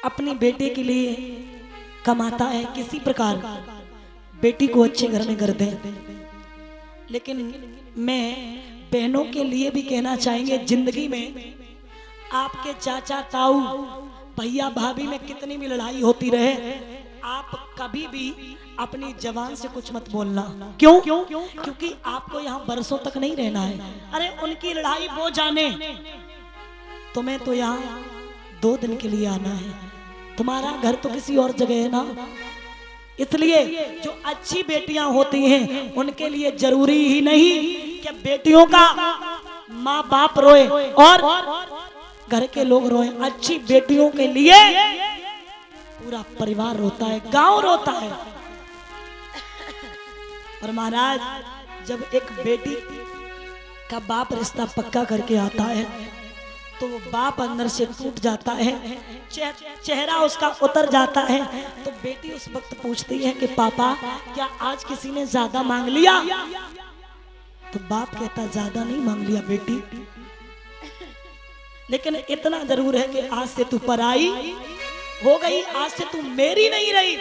अपनी बेटे के लिए कमाता है, किसी प्रकार बेटी को अच्छे घर में कर दे। लेकिन मैं बहनों के लिए भी कहना चाहेंगे, जिंदगी में आपके चाचा ताऊ भैया भाभी में कितनी भी लड़ाई होती रहे, आप कभी भी अपनी जबान से कुछ मत बोलना। क्यों? क्योंकि आपको यहाँ बरसों तक नहीं रहना है। अरे उनकी लड़ाई वो जाने, तुम्हें तो यहाँ 2 दिन के लिए आना है। तुम्हारा घर तो किसी और जगह है ना। इसलिए जो अच्छी बेटियां होती हैं उनके लिए जरूरी ही नहीं कि बेटियों का माँ बाप रोए और घर के लोग रोए। अच्छी बेटियों के लिए पूरा परिवार रोता है, गांव रोता है। और महाराज, जब एक बेटी का बाप रिश्ता पक्का करके आता है तो वो बाप अंदर से टूट जाता है, चेहरा उसका उतर जाता है। तो बेटी उस वक्त पूछती है कि पापा क्या आज किसी ने ज्यादा मांग लिया? तो बाप कहता ज्यादा नहीं मांग लिया बेटी, लेकिन इतना जरूर है कि आज से तू पराई हो गई, आज से तू मेरी नहीं रही,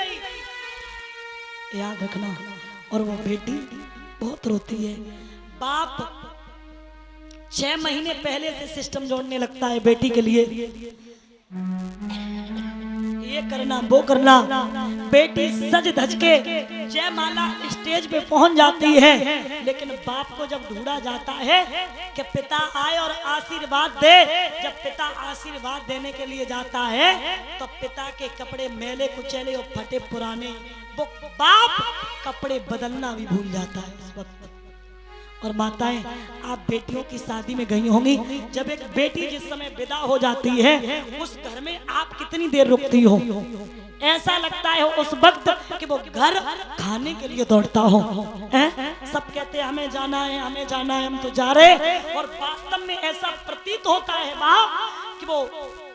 याद रखना। और वो बेटी बहुत रोती है। बाप 6 महीने पहले से सिस्टम जोड़ने लगता है बेटी के लिए, ये करना वो करना। बेटी सज धज के जयमाला स्टेज पे पहुंच जाती है, लेकिन बाप को जब ढूंढा जाता है कि पिता आए और आशीर्वाद दे, जब पिता आशीर्वाद देने के लिए जाता है तो पिता के कपड़े मैले कुचैले और फटे पुराने, वो बाप कपड़े बदलना भी भूल जाता है इस वक्त। और माताएं, आप बेटियों की शादी में गई होंगी, जब एक बेटी जिस समय विदा हो जाती है उस घर में आप कितनी देर रुकती हो? ऐसा लगता है उस वक्त कि वो घर खाने के लिए दौड़ता हो। सब कहते हैं हमें जाना है, हमें जाना है, हम तो जा रहे। और वास्तव में ऐसा प्रतीत होता है बाप कि वो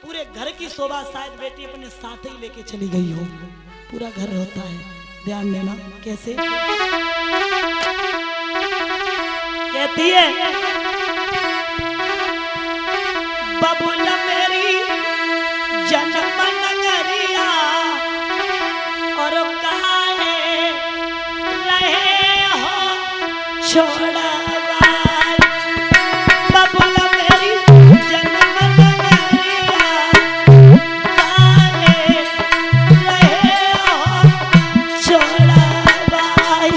पूरे घर की शोभा शायद बेटी अपने साथ ही लेके चली गई हो। पूरा घर होता है, ध्यान देना। कैसे कहती है, बबुल मेरी जन्म नगरिया और काहे रहे हो छोड़वाई। बबुल मेरी जन्म नगरिया काहे रहे हो छोड़वाई।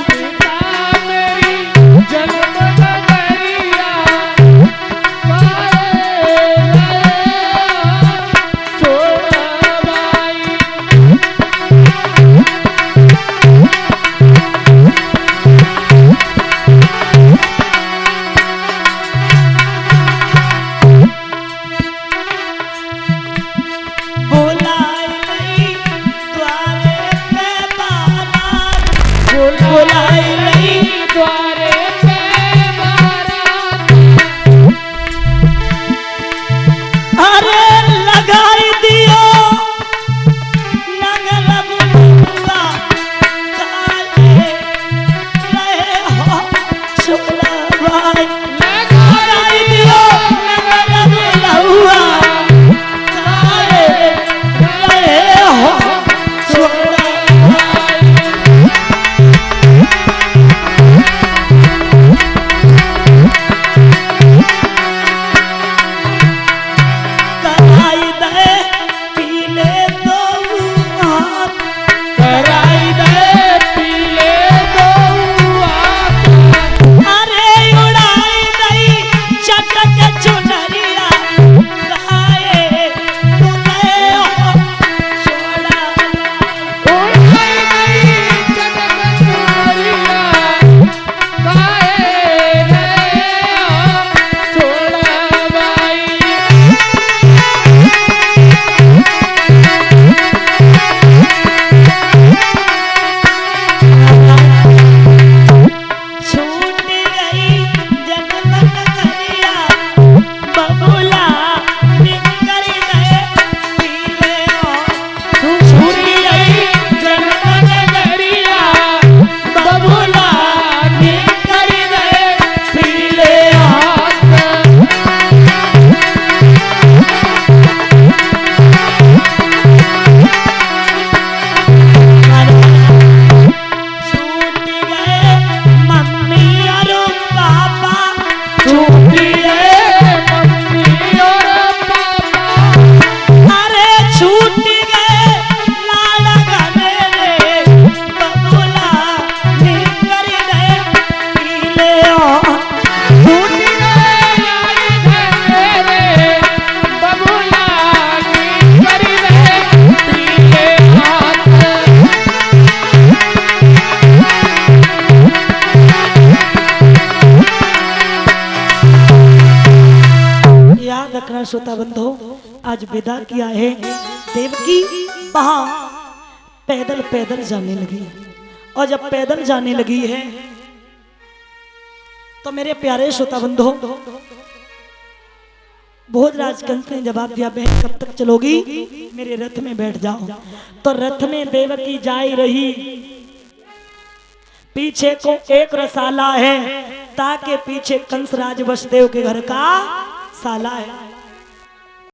श्रोता बंधो आज विदा किया है। देवकी वहां पैदल पैदल जाने लगी और जब पैदल जाने लगी है तो मेरे प्यारे श्रोता बंधो बहुत राजकंस ने जवाब दिया, बहन कब तक चलोगी, मेरे रथ में बैठ जाओ। तो रथ में देवकी जाई रही, पीछे को एक रसाला है, ताकि पीछे कंसराज वसुदेव के घर का साला है।